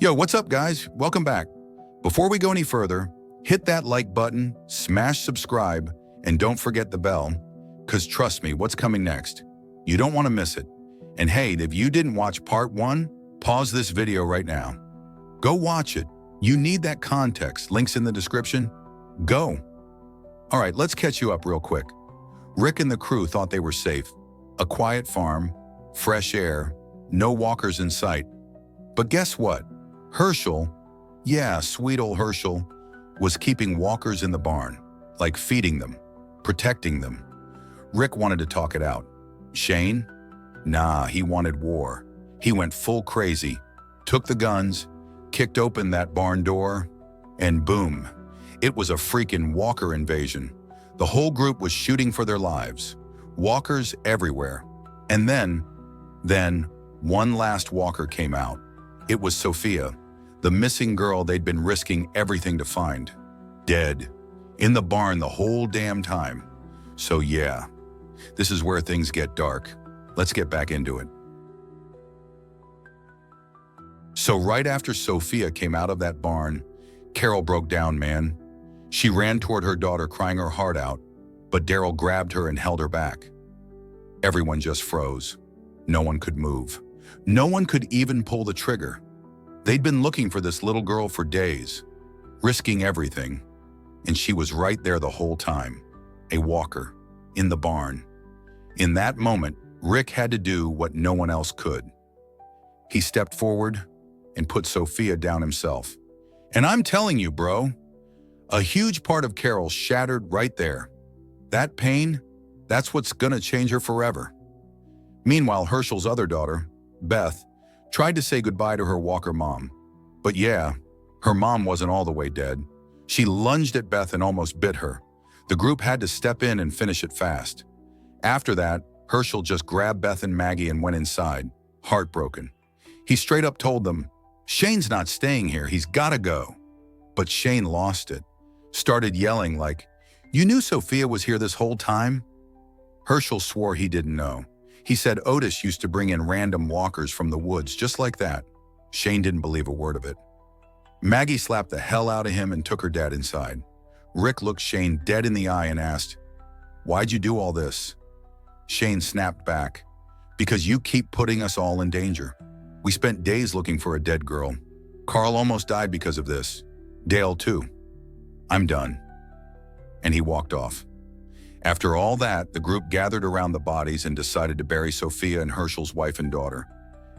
Yo, what's up, guys? Welcome back. Before we go any further, hit that like button, smash subscribe, and don't forget the bell, because trust me, what's coming next? You don't want to miss it. And hey, if you didn't watch part 1, pause this video right now. Go watch it. You need that context. Links in the description. Go. All right, let's catch you up real quick. Rick and the crew thought they were safe. A quiet farm, fresh air, no walkers in sight. But guess what? Hershel, yeah, sweet old Hershel, was keeping walkers in the barn, like feeding them, protecting them. Rick wanted to talk it out. Shane? Nah, he wanted war. He went full crazy, took the guns, kicked open that barn door, and boom, it was a freaking walker invasion. The whole group was shooting for their lives. Walkers everywhere. And then, one last walker came out. It was Sophia, the missing girl they'd been risking everything to find. Dead. In the barn the whole damn time. So yeah, this is where things get dark. Let's get back into it. So right after Sophia came out of that barn, Carol broke down, man. She ran toward her daughter crying her heart out, but Daryl grabbed her and held her back. Everyone just froze. No one could move. No one could even pull the trigger. They'd been looking for this little girl for days, risking everything, and she was right there the whole time, a walker, in the barn. In that moment, Rick had to do what no one else could. He stepped forward and put Sophia down himself. And I'm telling you, bro, a huge part of Carol shattered right there. That pain, that's what's gonna change her forever. Meanwhile, Hershel's other daughter, Beth, tried to say goodbye to her walker mom. But yeah, her mom wasn't all the way dead. She lunged at Beth and almost bit her. The group had to step in and finish it fast. After that, Hershel just grabbed Beth and Maggie and went inside, heartbroken. He straight up told them, Shane's not staying here, he's gotta go. But Shane lost it, started yelling like, you knew Sophia was here this whole time? Hershel swore he didn't know. He said Otis used to bring in random walkers from the woods just like that. Shane didn't believe a word of it. Maggie slapped the hell out of him and took her dad inside. Rick looked Shane dead in the eye and asked, why'd you do all this? Shane snapped back, because you keep putting us all in danger. We spent days looking for a dead girl. Carl almost died because of this. Dale too. I'm done. And he walked off. After all that, the group gathered around the bodies and decided to bury Sophia and Hershel's wife and daughter,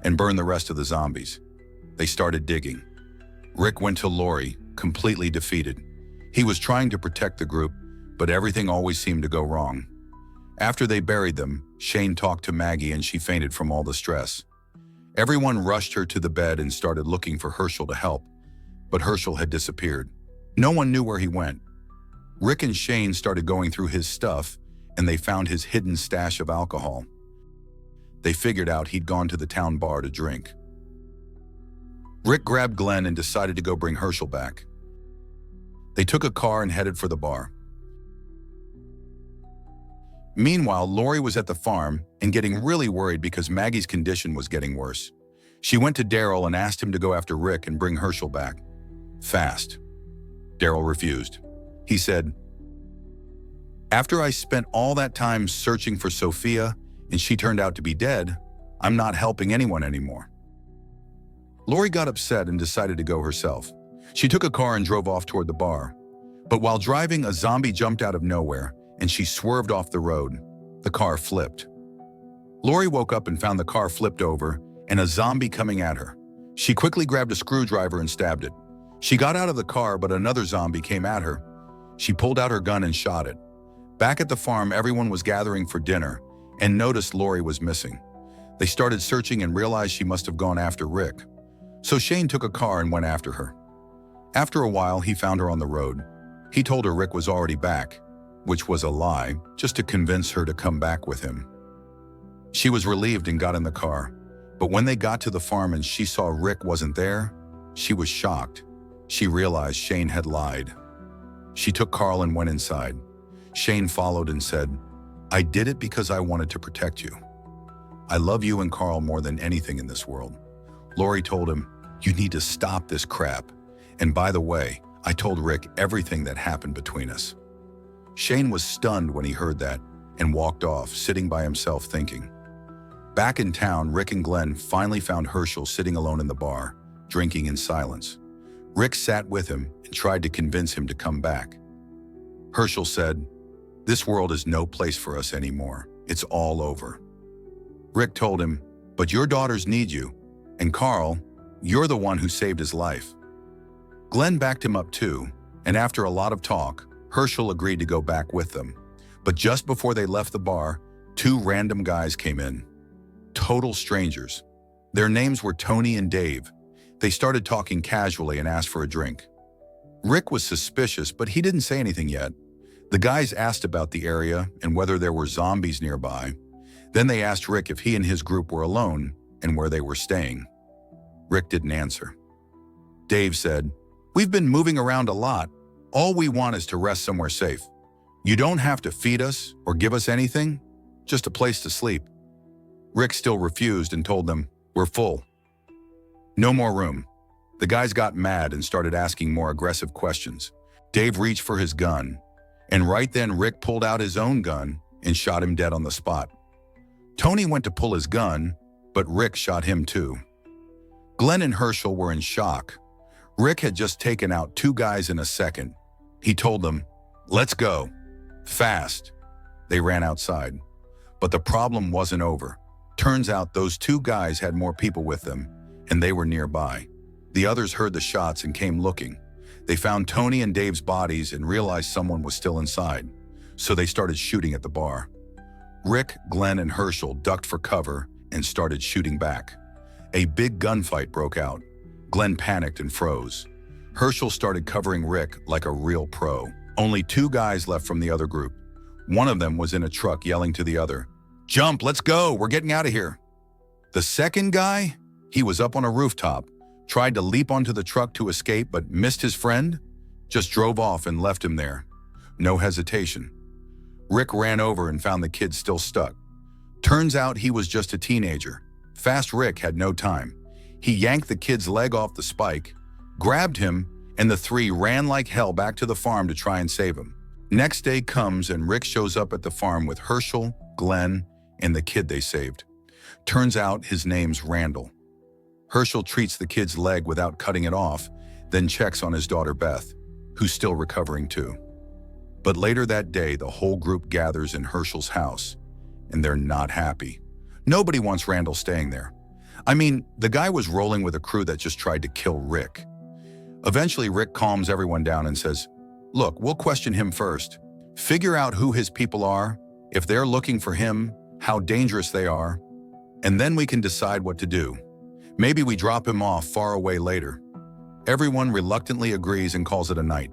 and burn the rest of the zombies. They started digging. Rick went to Lori, completely defeated. He was trying to protect the group, but everything always seemed to go wrong. After they buried them, Shane talked to Maggie and she fainted from all the stress. Everyone rushed her to the bed and started looking for Hershel to help, but Hershel had disappeared. No one knew where he went. Rick and Shane started going through his stuff, and they found his hidden stash of alcohol. They figured out he'd gone to the town bar to drink. Rick grabbed Glenn and decided to go bring Hershel back. They took a car and headed for the bar. Meanwhile, Lori was at the farm and getting really worried because Maggie's condition was getting worse. She went to Daryl and asked him to go after Rick and bring Hershel back. Fast. Daryl refused. He said, after I spent all that time searching for Sophia and she turned out to be dead, I'm not helping anyone anymore. Lori got upset and decided to go herself. She took a car and drove off toward the bar. But while driving, a zombie jumped out of nowhere and she swerved off the road. The car flipped. Lori woke up and found the car flipped over and a zombie coming at her. She quickly grabbed a screwdriver and stabbed it. She got out of the car, but another zombie came at her. She pulled out her gun and shot it. Back at the farm, everyone was gathering for dinner and noticed Lori was missing. They started searching and realized she must have gone after Rick. So Shane took a car and went after her. After a while, he found her on the road. He told her Rick was already back, which was a lie, just to convince her to come back with him. She was relieved and got in the car. But when they got to the farm and she saw Rick wasn't there, she was shocked. She realized Shane had lied. She took Carl and went inside. Shane followed and said, I did it because I wanted to protect you. I love you and Carl more than anything in this world. Lori told him, You need to stop this crap. And by the way, I told Rick everything that happened between us." Shane was stunned when he heard that and walked off, sitting by himself thinking. Back in town, Rick and Glenn finally found Hershel sitting alone in the bar, drinking in silence. Rick sat with him and tried to convince him to come back. Hershel said, "This world is no place for us anymore. It's all over." Rick told him, "But your daughters need you. And Carl, you're the one who saved his life." Glenn backed him up too, and after a lot of talk, Hershel agreed to go back with them. But just before they left the bar, two random guys came in. Total strangers. Their names were Tony and Dave. They started talking casually and asked for a drink. Rick was suspicious, but he didn't say anything yet. The guys asked about the area and whether there were zombies nearby. Then they asked Rick if he and his group were alone and where they were staying. Rick didn't answer. Dave said, "We've been moving around a lot. All we want is to rest somewhere safe. You don't have to feed us or give us anything, just a place to sleep." Rick still refused and told them, "We're full. No more room." The guys got mad and started asking more aggressive questions. Dave reached for his gun, and right then Rick pulled out his own gun and shot him dead on the spot. Tony went to pull his gun, but Rick shot him too. Glenn and Hershel were in shock. Rick had just taken out two guys in a second. He told them, "Let's go. Fast." They ran outside. But the problem wasn't over. Turns out those two guys had more people with them, and they were nearby. The others heard the shots and came looking. They found Tony and Dave's bodies and realized someone was still inside, so they started shooting at the bar. Rick, Glenn, and Hershel ducked for cover and started shooting back. A big gunfight broke out. Glenn panicked and froze. Hershel started covering Rick like a real pro. Only two guys left from the other group. One of them was in a truck yelling to the other, "Jump, let's go, we're getting out of here." The second guy, he was up on a rooftop, tried to leap onto the truck to escape but missed his friend, just drove off and left him there. No hesitation. Rick ran over and found the kid still stuck. Turns out he was just a teenager. Fast Rick had no time. He yanked the kid's leg off the spike, grabbed him, and the three ran like hell back to the farm to try and save him. Next day comes and Rick shows up at the farm with Hershel, Glenn, and the kid they saved. Turns out his name's Randall. Hershel treats the kid's leg without cutting it off, then checks on his daughter Beth, who's still recovering too. But later that day, the whole group gathers in Hershel's house, and they're not happy. Nobody wants Randall staying there. I mean, the guy was rolling with a crew that just tried to kill Rick. Eventually, Rick calms everyone down and says, "Look, we'll question him first. Figure out who his people are, if they're looking for him, how dangerous they are, and then we can decide what to do. Maybe we drop him off far away later." Everyone reluctantly agrees and calls it a night.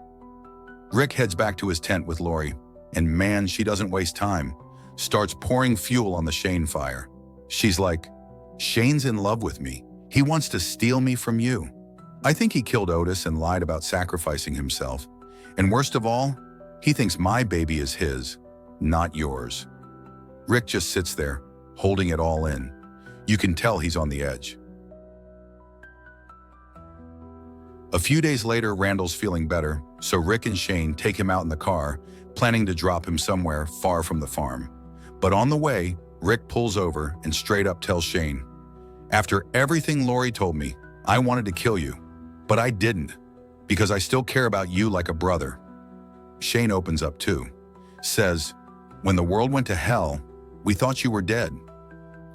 Rick heads back to his tent with Lori, and man, she doesn't waste time. Starts pouring fuel on the Shane fire. She's like, "Shane's in love with me. He wants to steal me from you. I think he killed Otis and lied about sacrificing himself. And worst of all, he thinks my baby is his, not yours." Rick just sits there, holding it all in. You can tell he's on the edge. A few days later, Randall's feeling better, so Rick and Shane take him out in the car, planning to drop him somewhere far from the farm. But on the way, Rick pulls over and straight up tells Shane, "After everything Lori told me, I wanted to kill you, but I didn't, because I still care about you like a brother." Shane opens up too, says, "When the world went to hell, we thought you were dead.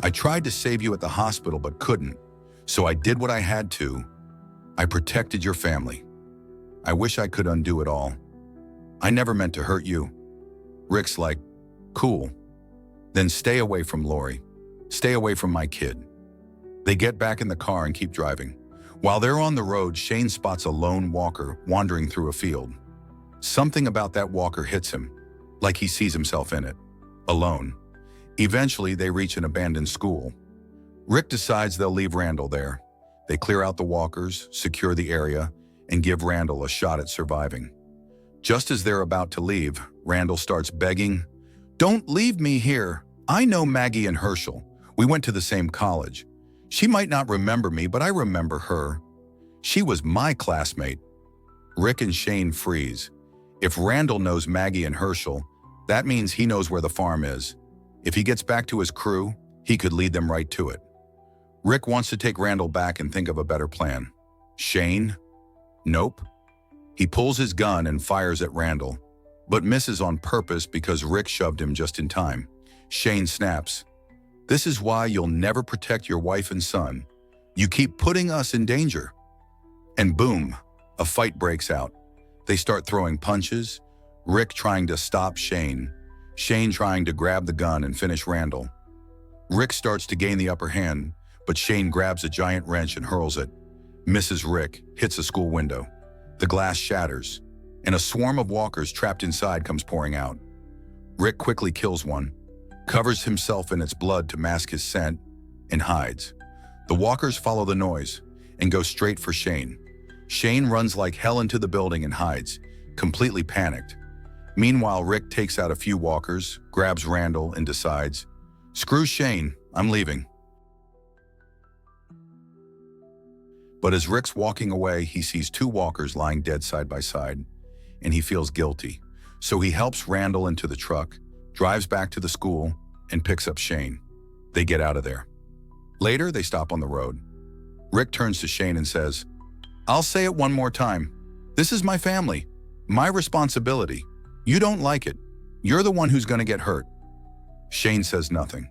I tried to save you at the hospital but couldn't, so I did what I had to. I protected your family. I wish I could undo it all. I never meant to hurt you." Rick's like, "Cool. Then stay away from Lori. Stay away from my kid." They get back in the car and keep driving. While they're on the road, Shane spots a lone walker wandering through a field. Something about that walker hits him, like he sees himself in it, alone. Eventually, they reach an abandoned school. Rick decides they'll leave Randall there. They clear out the walkers, secure the area, and give Randall a shot at surviving. Just as they're about to leave, Randall starts begging, "Don't leave me here. I know Maggie and Hershel. We went to the same college. She might not remember me, but I remember her. She was my classmate. Rick and Shane freeze. If Randall knows Maggie and Hershel, that means he knows where the farm is. If he gets back to his crew, he could lead them right to it. Rick wants to take Randall back and think of a better plan. Shane? Nope. He pulls his gun and fires at Randall, but misses on purpose because Rick shoved him just in time. Shane snaps. This is why you'll never protect your wife and son. You keep putting us in danger. And boom, a fight breaks out. They start throwing punches, Rick trying to stop Shane, Shane trying to grab the gun and finish Randall. Rick starts to gain the upper hand, but Shane grabs a giant wrench and hurls it, misses Rick, hits a school window. The glass shatters, and a swarm of walkers trapped inside comes pouring out. Rick quickly kills one, covers himself in its blood to mask his scent, and hides. The walkers follow the noise and go straight for Shane. Shane runs like hell into the building and hides, completely panicked. Meanwhile, Rick takes out a few walkers, grabs Randall, and decides, "Screw Shane, I'm leaving." But as Rick's walking away, he sees two walkers lying dead side by side, and he feels guilty. So he helps Randall into the truck, drives back to the school, and picks up Shane. They get out of there. Later, they stop on the road. Rick turns to Shane and says, "I'll say it one more time. This is my family, my responsibility. You don't like it. You're the one who's going to get hurt." Shane says nothing.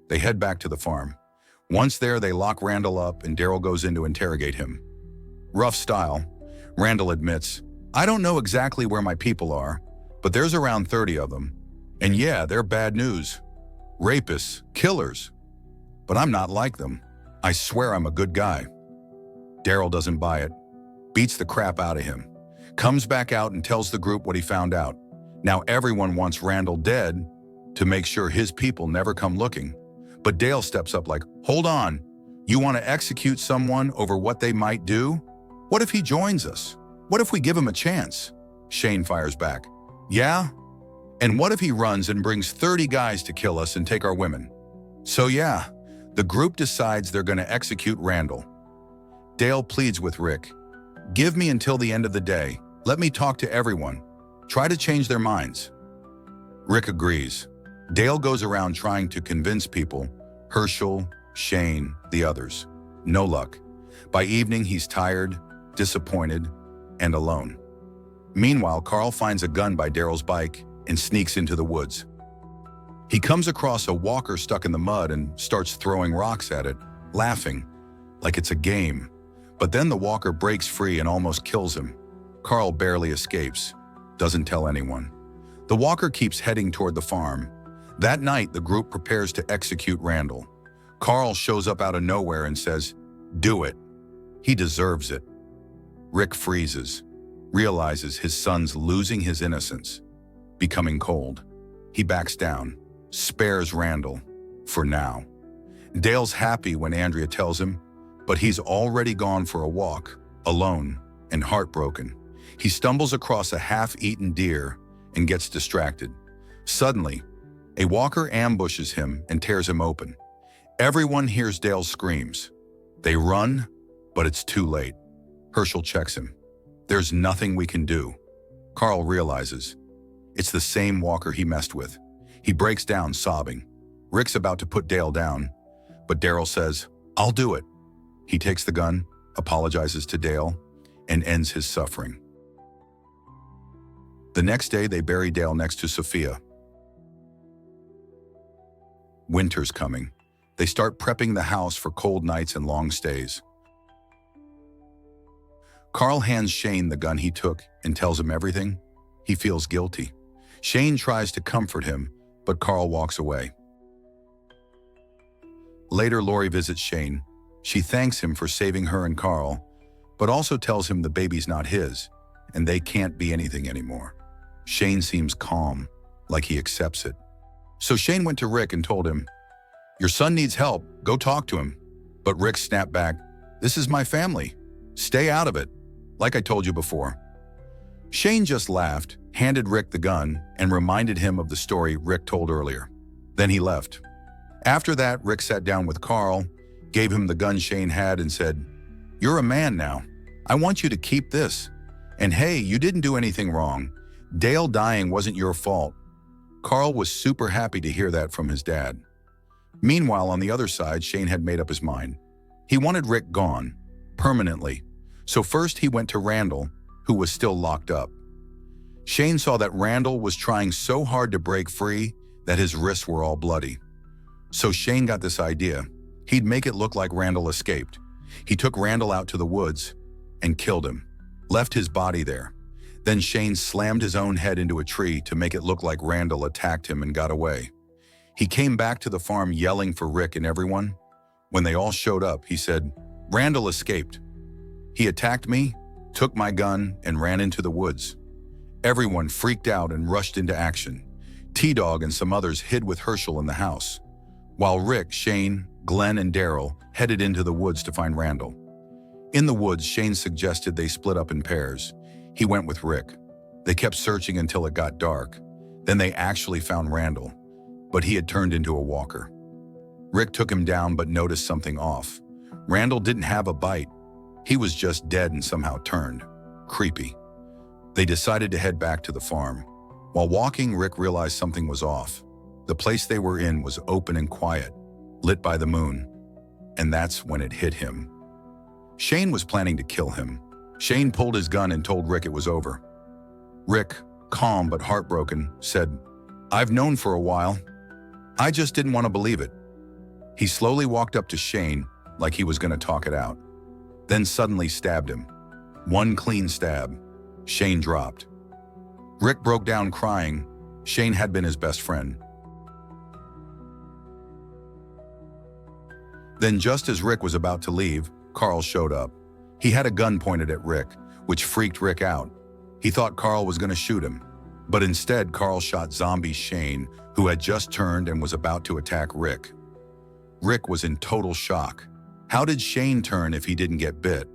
They head back to the farm. Once there, they lock Randall up and Daryl goes in to interrogate him. Rough style. Randall admits, "I don't know exactly where my people are, but there's around 30 of them. And yeah, they're bad news. Rapists, killers. But I'm not like them. I swear I'm a good guy." Daryl doesn't buy it, beats the crap out of him, comes back out and tells the group what he found out. Now everyone wants Randall dead to make sure his people never come looking. But Dale steps up like, "Hold on, you want to execute someone over what they might do? What if he joins us? What if we give him a chance?" Shane fires back, "Yeah? And what if he runs and brings 30 guys to kill us and take our women?" So yeah, the group decides they're going to execute Randall. Dale pleads with Rick, "Give me until the end of the day. Let me talk to everyone. Try to change their minds." Rick agrees. Dale goes around trying to convince people, Hershel, Shane, the others. No luck. By evening, he's tired, disappointed, and alone. Meanwhile, Carl finds a gun by Daryl's bike and sneaks into the woods. He comes across a walker stuck in the mud and starts throwing rocks at it, laughing, like it's a game. But then the walker breaks free and almost kills him. Carl barely escapes, doesn't tell anyone. The walker keeps heading toward the farm. That night, the group prepares to execute Randall. Carl shows up out of nowhere and says, "Do it. He deserves it." Rick freezes, realizes his son's losing his innocence, becoming cold. He backs down, spares Randall, for now. Dale's happy when Andrea tells him, but he's already gone for a walk, alone and heartbroken. He stumbles across a half-eaten deer and gets distracted. Suddenly, a walker ambushes him and tears him open. Everyone hears Dale's screams. They run, but it's too late. Hershel checks him. "There's nothing we can do." Carl realizes it's the same walker he messed with. He breaks down, sobbing. Rick's about to put Dale down, but Daryl says, "I'll do it." He takes the gun, apologizes to Dale, and ends his suffering. The next day, they bury Dale next to Sophia. Winter's coming. They start prepping the house for cold nights and long stays. Carl hands Shane the gun he took and tells him everything. He feels guilty. Shane tries to comfort him, but Carl walks away. Later, Lori visits Shane. She thanks him for saving her and Carl, but also tells him the baby's not his, and they can't be anything anymore. Shane seems calm, like he accepts it. So Shane went to Rick and told him, "Your son needs help, go talk to him." But Rick snapped back, "This is my family. Stay out of it, like I told you before." Shane just laughed, handed Rick the gun, and reminded him of the story Rick told earlier. Then he left. After that, Rick sat down with Carl, gave him the gun Shane had and said, "You're a man now. I want you to keep this. And hey, you didn't do anything wrong. Dale dying wasn't your fault." Carl was super happy to hear that from his dad. Meanwhile, on the other side, Shane had made up his mind. He wanted Rick gone, permanently. So first he went to Randall, who was still locked up. Shane saw that Randall was trying so hard to break free that his wrists were all bloody. So Shane got this idea. He'd make it look like Randall escaped. He took Randall out to the woods and killed him, left his body there. Then Shane slammed his own head into a tree to make it look like Randall attacked him and got away. He came back to the farm yelling for Rick and everyone. When they all showed up, he said, "Randall escaped. He attacked me, took my gun, and ran into the woods." Everyone freaked out and rushed into action. T-Dog and some others hid with Hershel in the house, while Rick, Shane, Glenn, and Daryl headed into the woods to find Randall. In the woods, Shane suggested they split up in pairs. He went with Rick. They kept searching until it got dark. Then they actually found Randall, but he had turned into a walker. Rick took him down but noticed something off. Randall didn't have a bite. He was just dead and somehow turned. Creepy. They decided to head back to the farm. While walking, Rick realized something was off. The place they were in was open and quiet, lit by the moon. And that's when it hit him. Shane was planning to kill him. Shane pulled his gun and told Rick it was over. Rick, calm but heartbroken, said, "I've known for a while. I just didn't want to believe it." He slowly walked up to Shane like he was going to talk it out, then suddenly stabbed him. One clean stab. Shane dropped. Rick broke down crying. Shane had been his best friend. Then just as Rick was about to leave, Carl showed up. He had a gun pointed at Rick, which freaked Rick out. He thought Carl was going to shoot him, but instead Carl shot zombie Shane, who had just turned and was about to attack Rick. Rick was in total shock. How did Shane turn if he didn't get bit?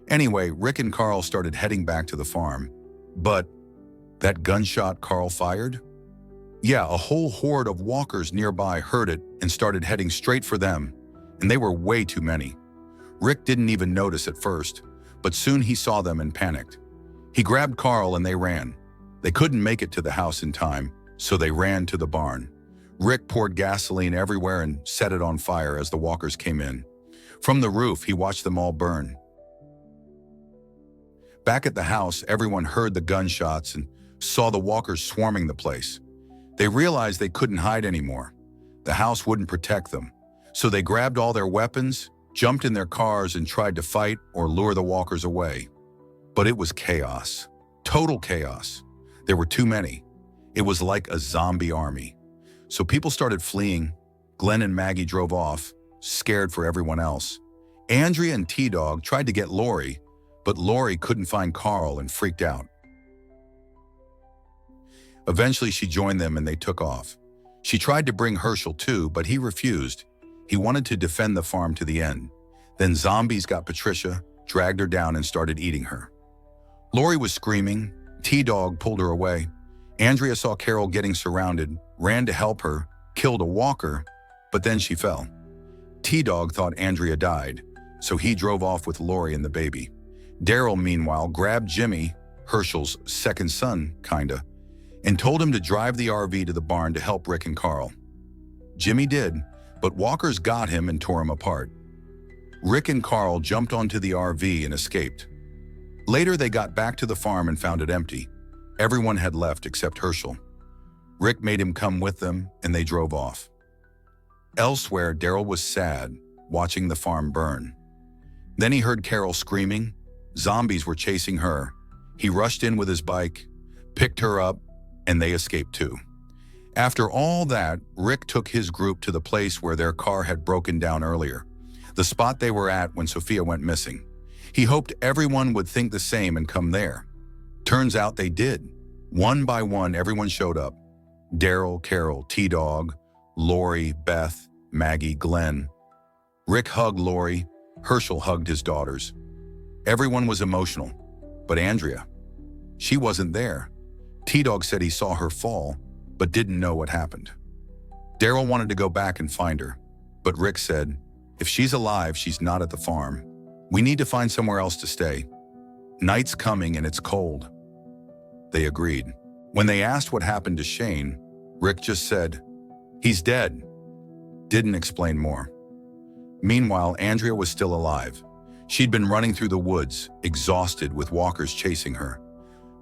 Anyway, Rick and Carl started heading back to the farm. But that gunshot Carl fired? Yeah, a whole horde of walkers nearby heard it and started heading straight for them, and they were way too many. Rick didn't even notice at first, but soon he saw them and panicked. He grabbed Carl and they ran. They couldn't make it to the house in time, so they ran to the barn. Rick poured gasoline everywhere and set it on fire as the walkers came in. From the roof, he watched them all burn. Back at the house, everyone heard the gunshots and saw the walkers swarming the place. They realized they couldn't hide anymore. The house wouldn't protect them, so they grabbed all their weapons, jumped in their cars, and tried to fight or lure the walkers away. But it was chaos. Total chaos. There were too many. It was like a zombie army. So people started fleeing. Glenn and Maggie drove off, scared for everyone else. Andrea and T-Dog tried to get Lori, but Lori couldn't find Carl and freaked out. Eventually she joined them and they took off. She tried to bring Hershel too, but he refused. He wanted to defend the farm to the end. Then zombies got Patricia, dragged her down and started eating her. Lori was screaming. T-Dog pulled her away. Andrea saw Carol getting surrounded, ran to help her, killed a walker, but then she fell. T-Dog thought Andrea died, so he drove off with Lori and the baby. Daryl, meanwhile, grabbed Jimmy, Hershel's second son, kinda, and told him to drive the RV to the barn to help Rick and Carl. Jimmy did, but walkers got him and tore him apart. Rick and Carl jumped onto the RV and escaped. Later, they got back to the farm and found it empty. Everyone had left except Hershel. Rick made him come with them, and they drove off. Elsewhere, Daryl was sad, watching the farm burn. Then he heard Carol screaming. Zombies were chasing her. He rushed in with his bike, picked her up, and they escaped too. After all that, Rick took his group to the place where their car had broken down earlier, the spot they were at when Sophia went missing. He hoped everyone would think the same and come there. Turns out they did. One by one, everyone showed up. Daryl, Carol, T-Dog, Lori, Beth, Maggie, Glenn. Rick hugged Lori. Hershel hugged his daughters. Everyone was emotional, but Andrea, she wasn't there. T-Dog said he saw her fall, but didn't know what happened. Daryl wanted to go back and find her, but Rick said, If she's alive, she's not at the farm. We need to find somewhere else to stay. Night's coming and it's cold." They agreed. When they asked what happened to Shane, Rick just said, "He's dead." Didn't explain more. Meanwhile, Andrea was still alive. She'd been running through the woods, exhausted with walkers chasing her.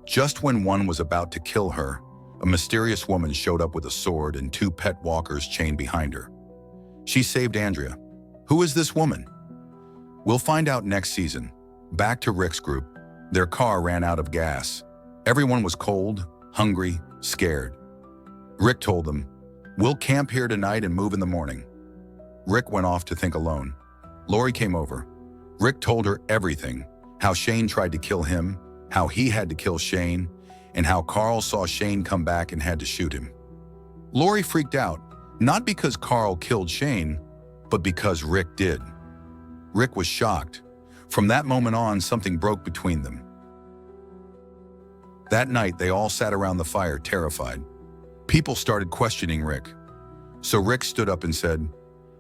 Just when one was about to kill her, a mysterious woman showed up with a sword and 2 pet walkers chained behind her. She saved Andrea. Who is this woman? We'll find out next season. Back to Rick's group. Their car ran out of gas. Everyone was cold, hungry, scared. Rick told them, "We'll camp here tonight and move in the morning." Rick went off to think alone. Lori came over. Rick told her everything, how Shane tried to kill him, how he had to kill Shane, and how Carl saw Shane come back and had to shoot him. Lori freaked out, not because Carl killed Shane, but because Rick did. Rick was shocked. From that moment on, something broke between them. That night, they all sat around the fire, terrified. People started questioning Rick. So Rick stood up and said,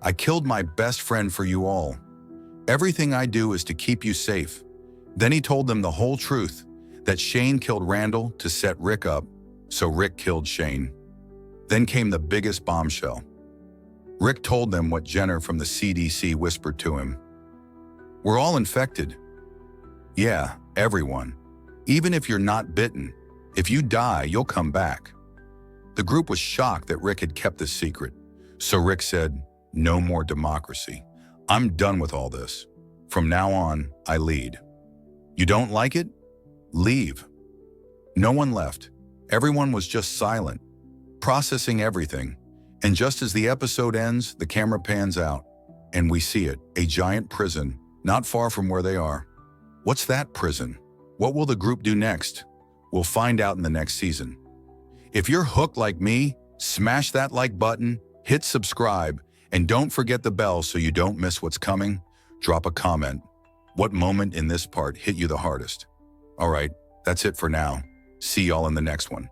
"I killed my best friend for you all. Everything I do is to keep you safe." Then he told them the whole truth, that Shane killed Randall to set Rick up, so Rick killed Shane. Then came the biggest bombshell. Rick told them what Jenner from the CDC whispered to him. "We're all infected." "Yeah, everyone. Even if you're not bitten, if you die, you'll come back." The group was shocked that Rick had kept this secret. So Rick said, "No more democracy. I'm done with all this. From now on, I lead. You don't like it? Leave." No one left. Everyone was just silent, processing everything. And just as the episode ends, the camera pans out, and we see it, a giant prison, not far from where they are. What's that prison? What will the group do next? We'll find out in the next season. If you're hooked like me, smash that like button, hit subscribe, and don't forget the bell so you don't miss what's coming. Drop a comment. What moment in this part hit you the hardest? All right, that's it for now. See y'all in the next one.